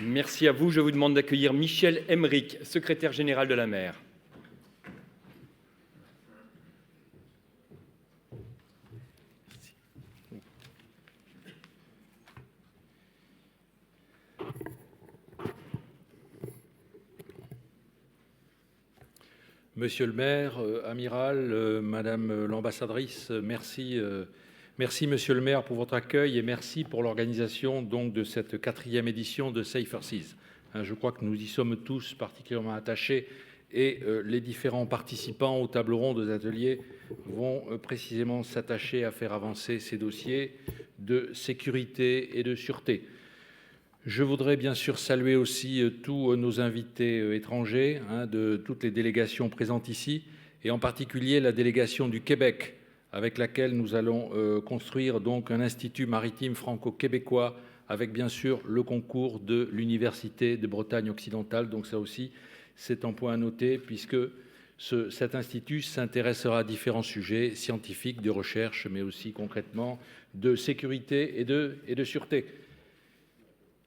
Merci à vous. Je vous demande d'accueillir Michel Emerick, secrétaire général de la mer. Monsieur le maire, amiral, madame l'ambassadrice, merci, merci monsieur le maire pour votre accueil et merci pour l'organisation donc de cette 4e édition de Safer Seas. Je crois que nous y sommes tous particulièrement attachés et les différents participants aux tables rondes, aux ateliers vont précisément s'attacher à faire avancer ces dossiers de sécurité et de sûreté. Je voudrais bien sûr saluer aussi tous nos invités étrangers, de toutes les délégations présentes ici, et en particulier la délégation du Québec, avec laquelle nous allons construire donc un institut maritime franco-québécois, avec bien sûr le concours de l'Université de Bretagne occidentale. Donc ça aussi, c'est un point à noter, puisque cet institut s'intéressera à différents sujets scientifiques, de recherche, mais aussi concrètement de sécurité et de sûreté.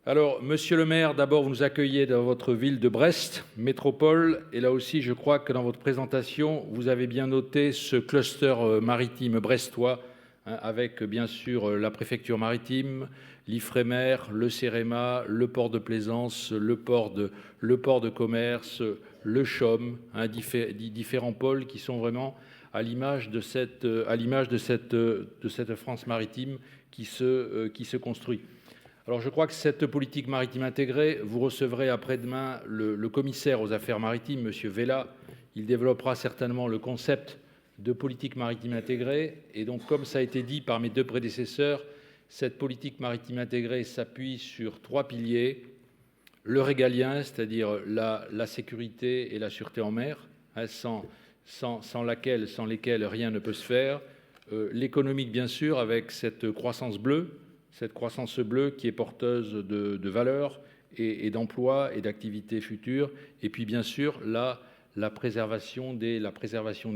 Alors, monsieur le maire, d'abord, vous nous accueillez dans votre ville de Brest, métropole, et là aussi, je crois que dans votre présentation, vous avez bien noté ce cluster maritime brestois, avec bien sûr la préfecture maritime, l'Ifremer, le CEREMA, le port de plaisance, le port de commerce, le CHOM, différents pôles qui sont vraiment à l'image de cette France maritime qui se construit. Alors je crois que cette politique maritime intégrée, vous recevrez après-demain le commissaire aux affaires maritimes, M. Vella. Il développera certainement le concept de politique maritime intégrée. Et donc, comme ça a été dit par mes deux prédécesseurs, cette politique maritime intégrée s'appuie sur 3 piliers. Le régalien, c'est-à-dire la sécurité et la sûreté en mer, sans lesquels rien ne peut se faire. L'économique, bien sûr, avec cette croissance bleue qui est porteuse de valeurs et d'emplois et d'activités futures. Et puis, bien sûr, la préservation des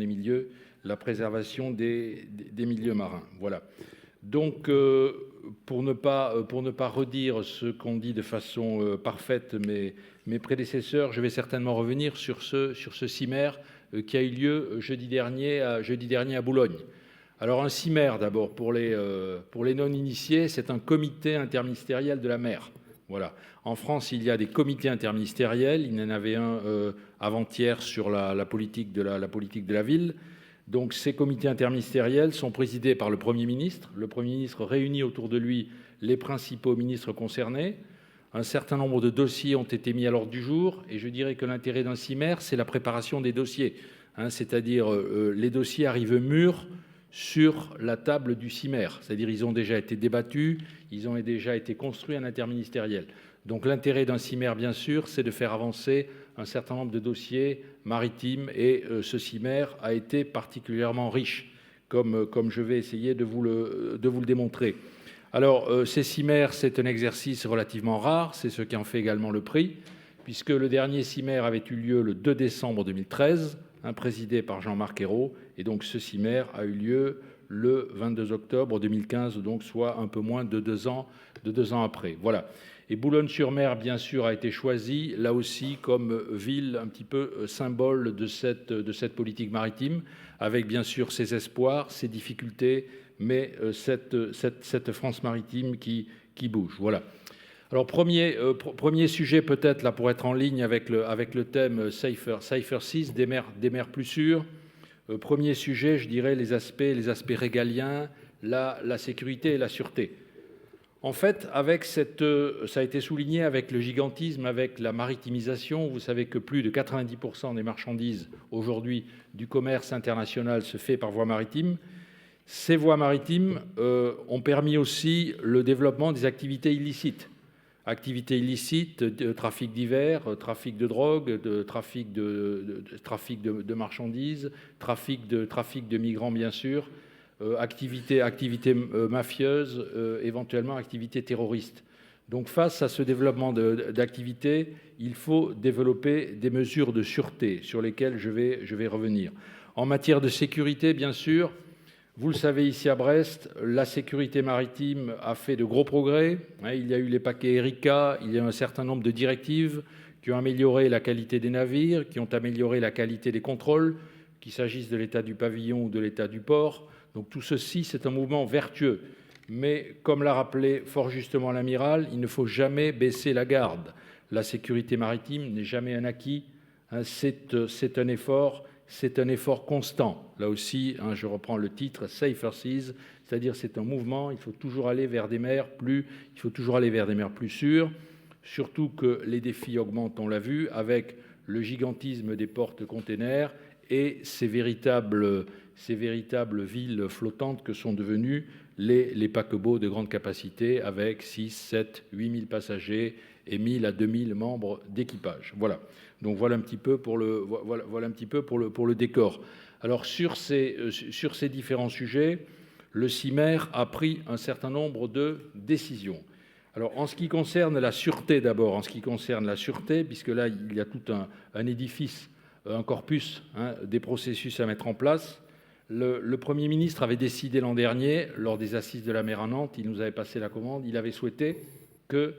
milieux, la préservation des milieux marins. Voilà. Donc, pour ne pas redire ce qu'ont dit de façon parfaite mes prédécesseurs, je vais certainement revenir sur ce CIMER qui a eu lieu jeudi dernier à Boulogne. Alors un CIMER, d'abord, pour les non-initiés, c'est un comité interministériel de la mer. Voilà. En France, il y a des comités interministériels. Il y en avait un avant-hier sur la politique de la ville. Donc ces comités interministériels sont présidés par le Premier ministre. Le Premier ministre réunit autour de lui les principaux ministres concernés. Un certain nombre de dossiers ont été mis à l'ordre du jour. Et je dirais que l'intérêt d'un CIMER, c'est la préparation des dossiers. C'est-à-dire les dossiers arrivent mûrs sur la table du CIMER, c'est-à-dire ils ont déjà été débattus, ils ont déjà été construits en interministériel. Donc l'intérêt d'un CIMER, bien sûr, c'est de faire avancer un certain nombre de dossiers maritimes et ce CIMER a été particulièrement riche, comme je vais essayer de vous le démontrer. Alors ces CIMER, c'est un exercice relativement rare, c'est ce qui en fait également le prix, puisque le dernier CIMER avait eu lieu le 2 décembre 2013, présidé par Jean-Marc Ayrault, et donc ce CIMER a eu lieu le 22 octobre 2015, donc soit un peu moins de 2 ans après. Voilà. Et Boulogne-sur-Mer, bien sûr, a été choisi, là aussi, comme ville un petit peu symbole de cette politique maritime, avec bien sûr ses espoirs, ses difficultés, mais cette France maritime qui bouge. Voilà. Alors, premier sujet peut-être, là, pour être en ligne avec le thème Safer Seas, des mers plus sûres. Premier sujet, je dirais, les aspects régaliens, la sécurité et la sûreté. En fait, ça a été souligné avec le gigantisme, avec la maritimisation. Vous savez que plus de 90% des marchandises aujourd'hui du commerce international se fait par voie maritime. Ces voies maritimes ont permis aussi le développement des activités illicites. Activités illicites, trafic divers, trafic de drogue, trafic de marchandises, trafic de migrants, bien sûr, activités mafieuses, éventuellement activités terroristes. Donc face à ce développement d'activités, il faut développer des mesures de sûreté sur lesquelles je vais revenir. En matière de sécurité, bien sûr, Vous le savez, ici à Brest, la sécurité maritime a fait de gros progrès. Il y a eu les paquets Erika, il y a un certain nombre de directives qui ont amélioré la qualité des navires, qui ont amélioré la qualité des contrôles, qu'il s'agisse de l'état du pavillon ou de l'état du port. Donc tout ceci, c'est un mouvement vertueux. Mais comme l'a rappelé fort justement l'amiral, il ne faut jamais baisser la garde. La sécurité maritime n'est jamais un acquis, c'est un effort constant. Là aussi, je reprends le titre Safer Seas, c'est-à-dire c'est un mouvement, il faut toujours aller vers des mers plus sûres, surtout que les défis augmentent, on l'a vu, avec le gigantisme des porte-containers et ces véritables villes flottantes que sont devenues les paquebots de grande capacité avec 6, 7, 8 000 passagers et 1 000 à 2 000 membres d'équipage. Voilà. Donc voilà un petit peu pour le décor. Alors sur ces différents sujets, le CIMer a pris un certain nombre de décisions. Alors en ce qui concerne la sûreté d'abord, puisque là il y a tout un édifice, un corpus des processus à mettre en place. Le Premier ministre avait décidé l'an dernier, lors des assises de la mer à Nantes, il nous avait passé la commande, il avait souhaité que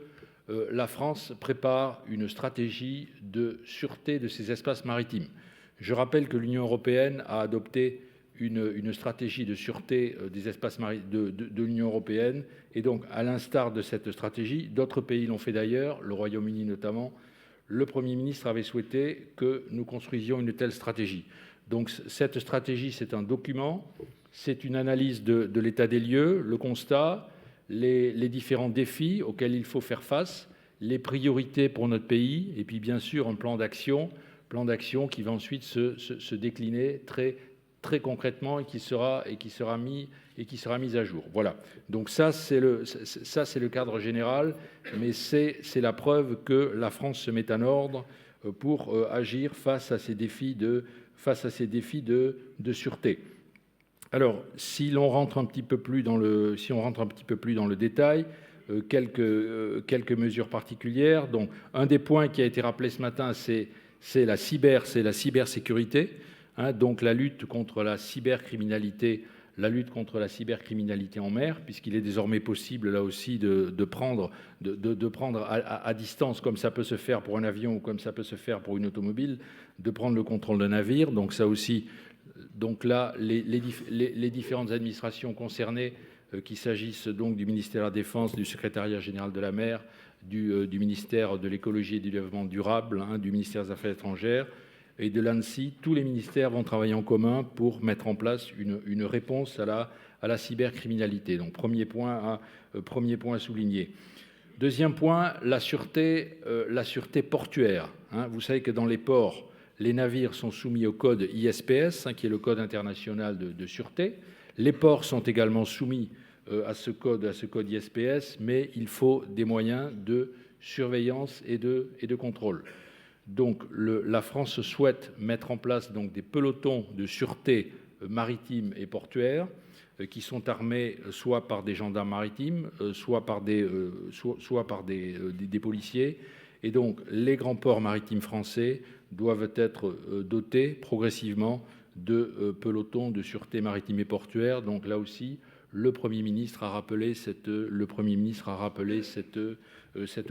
la France prépare une stratégie de sûreté de ses espaces maritimes. Je rappelle que l'Union européenne a adopté une stratégie de sûreté des espaces maritimes de l'Union européenne, et donc à l'instar de cette stratégie, d'autres pays l'ont fait d'ailleurs, le Royaume-Uni notamment. Le Premier ministre avait souhaité que nous construisions une telle stratégie. Donc cette stratégie, c'est un document, c'est une analyse de l'état des lieux, le constat, les différents défis auxquels il faut faire face, les priorités pour notre pays, et puis bien sûr un plan d'action qui va ensuite se décliner très concrètement et qui sera mis à jour. Voilà. Donc ça c'est le cadre général, mais c'est la preuve que la France se met en ordre pour agir face à ces défis de sûreté. Alors, si l'on rentre un petit peu plus dans le détail, quelques mesures particulières. Donc, un des points qui a été rappelé ce matin, c'est la cybersécurité. Donc, la lutte contre la cybercriminalité en mer, puisqu'il est désormais possible, là aussi, de prendre à distance, comme ça peut se faire pour un avion ou comme ça peut se faire pour une automobile, de prendre le contrôle d'un navire. Donc ça aussi, donc là, les différentes administrations concernées, qu'il s'agisse donc du ministère de la Défense, du secrétariat général de la mer, du ministère de l'écologie et du développement durable, du ministère des Affaires étrangères, et de l'ANSSI, tous les ministères vont travailler en commun pour mettre en place une réponse à la cybercriminalité. Donc premier point à souligner. Deuxième point, la sûreté portuaire. Vous savez que dans les ports, les navires sont soumis au code ISPS, qui est le code international de sûreté. Les ports sont également soumis à ce code ISPS, mais il faut des moyens de surveillance et de contrôle. Donc la France souhaite mettre en place donc des pelotons de sûreté maritime et portuaire qui sont armés soit par des gendarmes maritimes, soit par des policiers. Et donc les grands ports maritimes français doivent être dotés progressivement de pelotons de sûreté maritime et portuaire. Donc là aussi, le Premier ministre a rappelé cette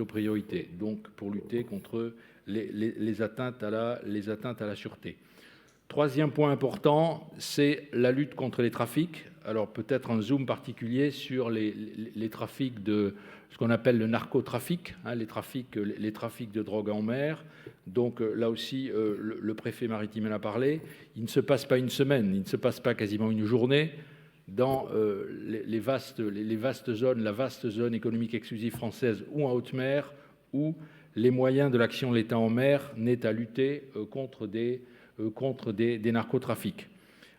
priorité, donc pour lutter contre les atteintes à la sûreté. Troisième point important, c'est la lutte contre les trafics. Alors peut-être un zoom particulier sur les trafics de ce qu'on appelle le narcotrafic, les trafics de drogue en mer. Donc là aussi, le préfet maritime en a parlé. Il ne se passe pas une semaine, il ne se passe pas quasiment une journée dans la vaste zone économique exclusive française ou en haute mer, où les moyens de l'action de l'État en mer n'est à lutter contre des narcotrafics.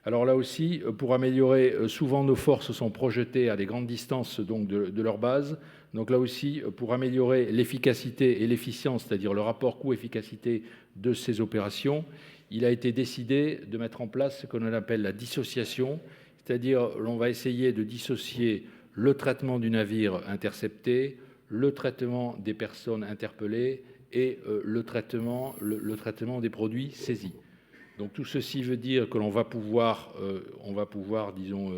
Alors là aussi, pour améliorer, souvent nos forces sont projetées à des grandes distances donc de leur base. Donc là aussi, pour améliorer l'efficacité et l'efficience, c'est-à-dire le rapport coût-efficacité de ces opérations, il a été décidé de mettre en place ce qu'on appelle la dissociation, c'est-à-dire l'on va essayer de dissocier le traitement du navire intercepté, le traitement des personnes interpellées et le traitement des produits saisis. Donc tout ceci veut dire que l'on va pouvoir, disons,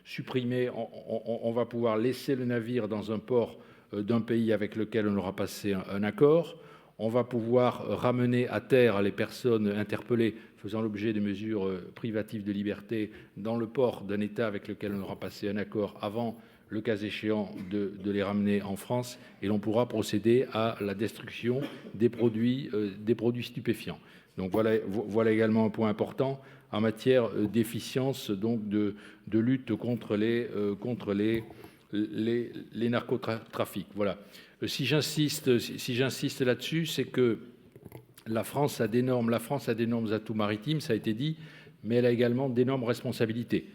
supprimer, on va pouvoir laisser le navire dans un port d'un pays avec lequel on aura passé un accord. On va pouvoir ramener à terre les personnes interpellées faisant l'objet de mesures privatives de liberté dans le port d'un État avec lequel on aura passé un accord avant, le cas échéant, de les ramener en France, et l'on pourra procéder à la destruction des produits stupéfiants. Donc voilà également un point important en matière d'efficience, donc de lutte contre les narcotrafics. Voilà. Si j'insiste là-dessus, c'est que la France a d'énormes atouts maritimes, ça a été dit, mais elle a également d'énormes responsabilités.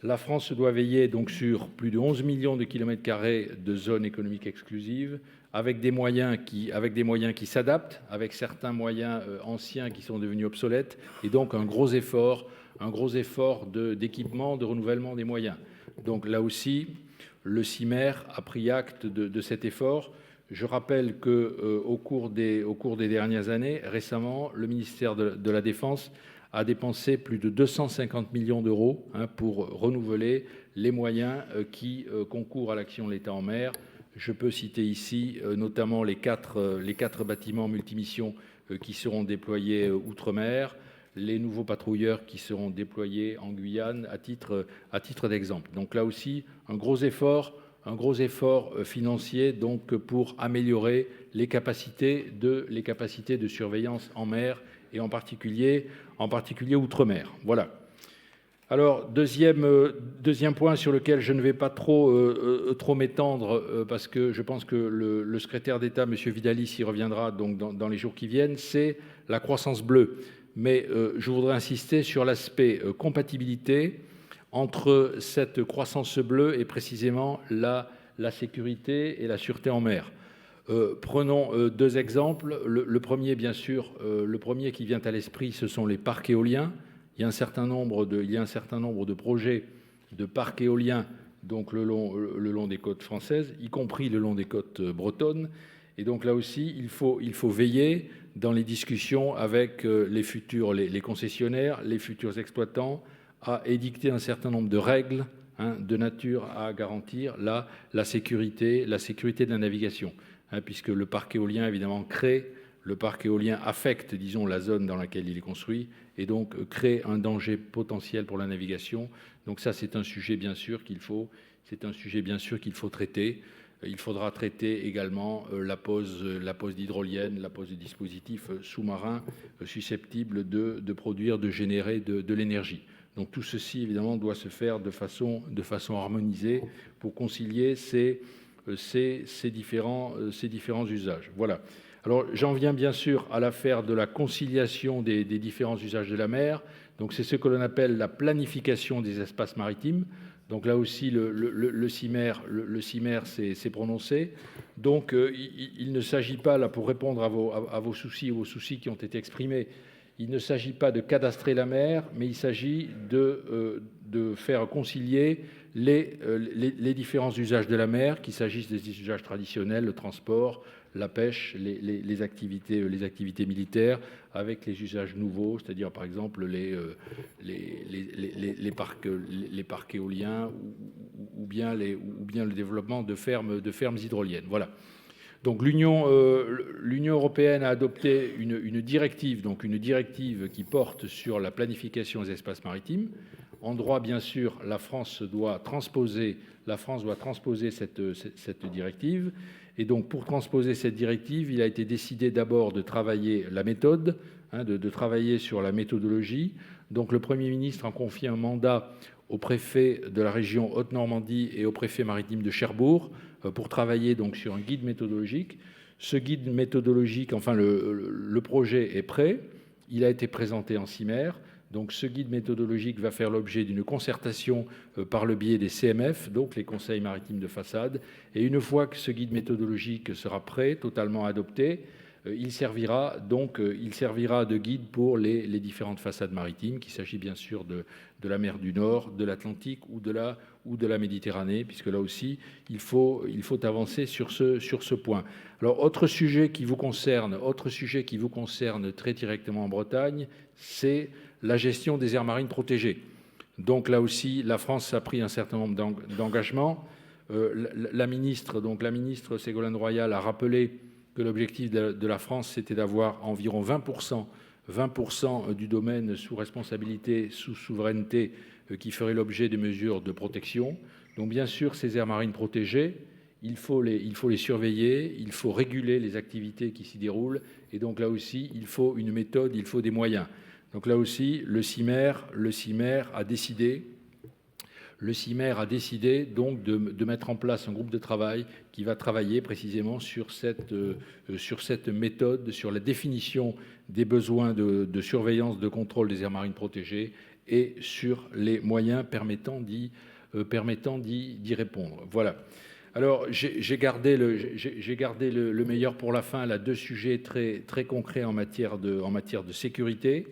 La France doit veiller donc sur plus de 11 millions de kilomètres carrés de zones économiques exclusives, avec des moyens qui s'adaptent, avec certains moyens anciens qui sont devenus obsolètes, et donc un gros effort d'équipement, de renouvellement des moyens. Donc là aussi, le CIMER a pris acte de cet effort. Je rappelle qu'au cours des dernières années, récemment, le ministère de la Défense a dépensé plus de 250 millions d'euros pour renouveler les moyens qui concourent à l'action de l'État en mer. Je peux citer ici notamment les quatre bâtiments multimissions qui seront déployés outre-mer, les nouveaux patrouilleurs qui seront déployés en Guyane à titre d'exemple. Donc là aussi, un gros effort financier donc pour améliorer les capacités de surveillance en mer et en particulier outre-mer. Voilà. Alors, deuxième point sur lequel je ne vais pas trop m'étendre, parce que je pense que le secrétaire d'État, M. Vidalis, y reviendra donc dans les jours qui viennent, c'est la croissance bleue. Mais je voudrais insister sur l'aspect compatibilité entre cette croissance bleue et précisément la sécurité et la sûreté en mer. Prenons deux exemples. Le premier, bien sûr, le premier qui vient à l'esprit, ce sont les parcs éoliens. Il y a un certain nombre de projets de parcs éoliens donc le long des côtes françaises, y compris le long des côtes bretonnes. Et donc là aussi, il faut veiller dans les discussions avec les concessionnaires, les futurs exploitants, à édicter un certain nombre de règles de nature à garantir la sécurité de la navigation. Puisque le parc éolien, évidemment, le parc éolien affecte, disons, la zone dans laquelle il est construit et donc crée un danger potentiel pour la navigation. Donc ça, c'est un sujet, bien sûr, qu'il faut traiter. Il faudra traiter également la pose d'hydroliennes, la pose de dispositifs sous-marins susceptibles de produire, de générer de l'énergie. Donc tout ceci, évidemment, doit se faire de façon harmonisée pour concilier ces différents usages. Voilà. Alors j'en viens bien sûr à l'affaire de la conciliation des différents usages de la mer. Donc c'est ce que l'on appelle la planification des espaces maritimes. Donc là aussi, le CIMER s'est prononcé. Donc il ne s'agit pas, là, pour répondre à vos soucis qui ont été exprimés, il ne s'agit pas de cadastrer la mer, mais il s'agit de faire concilier les différents usages de la mer, qu'il s'agisse des usages traditionnels, le transport, la pêche, les activités militaires, avec les usages nouveaux, c'est-à-dire par exemple les parcs éoliens ou bien le développement de fermes hydroliennes. Voilà. Donc l'Union européenne a adopté une directive qui porte sur la planification des espaces maritimes. En droit, bien sûr, la France doit transposer cette directive. Et donc, pour transposer cette directive, il a été décidé d'abord de travailler la méthode, de travailler sur la méthodologie. Donc, le Premier ministre a confié un mandat au préfet de la région Haute-Normandie et au préfet maritime de Cherbourg pour travailler donc sur un guide méthodologique. Ce guide méthodologique, enfin le projet est prêt, il a été présenté en CIMER. Donc ce guide méthodologique va faire l'objet d'une concertation par le biais des CMF, donc les conseils maritimes de façade. Et une fois que ce guide méthodologique sera prêt, totalement adopté, il servira de guide pour les différentes façades maritimes, qu'il s'agit bien sûr de la mer du Nord, de l'Atlantique ou de la Méditerranée, puisque là aussi, il faut avancer sur ce point. Alors, autre sujet qui vous concerne très directement en Bretagne, c'est la gestion des aires marines protégées. Donc là aussi, la France a pris un certain nombre d'engagements. La ministre Ségolène Royal a rappelé que l'objectif de la France, c'était d'avoir environ 20% du domaine sous responsabilité, sous souveraineté, qui ferait l'objet de mesures de protection. Donc bien sûr, ces aires marines protégées, il faut les surveiller, il faut réguler les activités qui s'y déroulent. Et donc là aussi, il faut une méthode, il faut des moyens. Donc là aussi, le CIMER a décidé donc de mettre en place un groupe de travail qui va travailler précisément sur cette méthode, sur la définition des besoins de surveillance, de contrôle des aires marines protégées et sur les moyens permettant d'y répondre. Voilà. Alors, j'ai gardé le meilleur pour la fin, là, 2 sujets très concrets en matière de sécurité.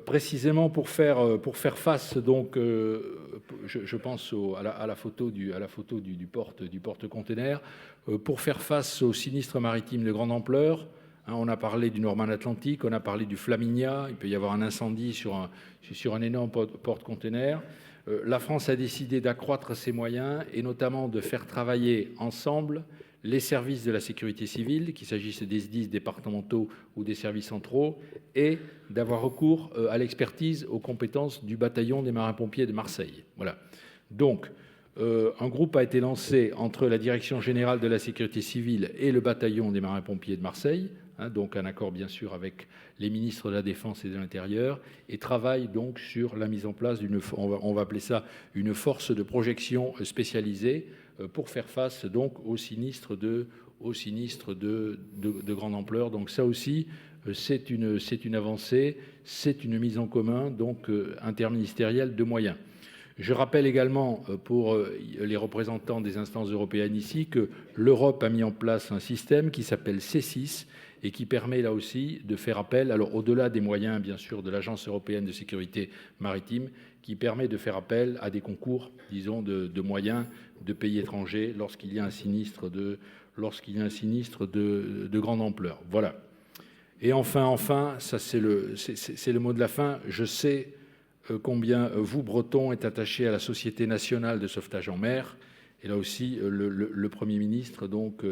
Précisément pour faire face, donc, je pense à la photo du porte-container, pour faire face aux sinistres maritimes de grande ampleur. On a parlé du Norman Atlantic, on a parlé du Flaminia, il peut y avoir un incendie sur un énorme porte-container. La France a décidé d'accroître ses moyens et notamment de faire travailler ensemble les services de la sécurité civile, qu'il s'agisse des SDIS départementaux ou des services centraux, et d'avoir recours à l'expertise, aux compétences du bataillon des marins-pompiers de Marseille. Voilà. Donc, un groupe a été lancé entre la Direction générale de la sécurité civile et le bataillon des marins-pompiers de Marseille, donc un accord bien sûr avec les ministres de la Défense et de l'Intérieur, et travaille donc sur la mise en place on va appeler ça une force de projection spécialisée pour faire face donc aux sinistres de grande ampleur. Donc ça aussi, c'est une avancée, c'est une mise en commun donc interministérielle de moyens. Je rappelle également pour les représentants des instances européennes ici que l'Europe a mis en place un système qui s'appelle C6 et qui permet là aussi de faire appel, alors au-delà des moyens bien sûr de l'Agence européenne de sécurité maritime, qui permet de faire appel à des concours, disons, de moyens de pays étrangers lorsqu'il y a un sinistre de grande ampleur. Voilà. Et enfin, ça c'est le mot de la fin. Je sais combien vous, Bretons, êtes attachés à la Société nationale de sauvetage en mer. Et là aussi, le Premier ministre donc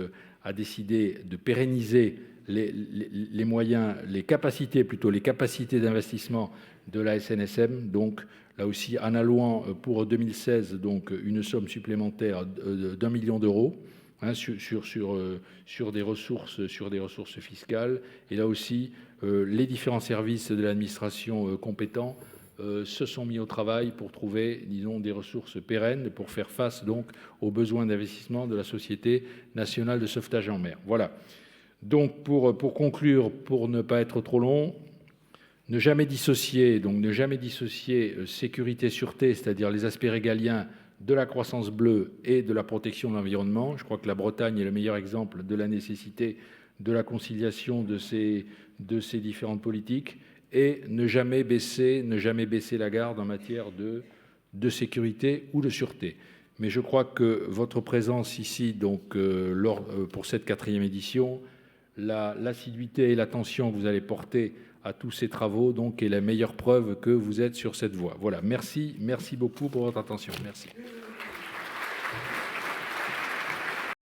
a décidé de pérenniser les moyens, les capacités d'investissement de la SNSM. Donc là aussi, en allouant pour 2016 donc une somme supplémentaire d'1 million d'euros sur des ressources fiscales. Et là aussi, les différents services de l'administration compétents se sont mis au travail pour trouver, disons, des ressources pérennes pour faire face donc aux besoins d'investissement de la Société nationale de sauvetage en mer. Voilà. Donc pour conclure, pour ne pas être trop long, ne jamais dissocier sécurité, sûreté, c'est-à-dire les aspects régaliens de la croissance bleue et de la protection de l'environnement. Je crois que la Bretagne est le meilleur exemple de la nécessité de la conciliation de ces différentes politiques, et ne jamais baisser la garde en matière de sécurité ou de sûreté. Mais je crois que votre présence ici, donc, pour cette 4e édition, l'assiduité et l'attention que vous allez porter à tous ces travaux, donc, est la meilleure preuve que vous êtes sur cette voie. Voilà, merci beaucoup pour votre attention. Merci.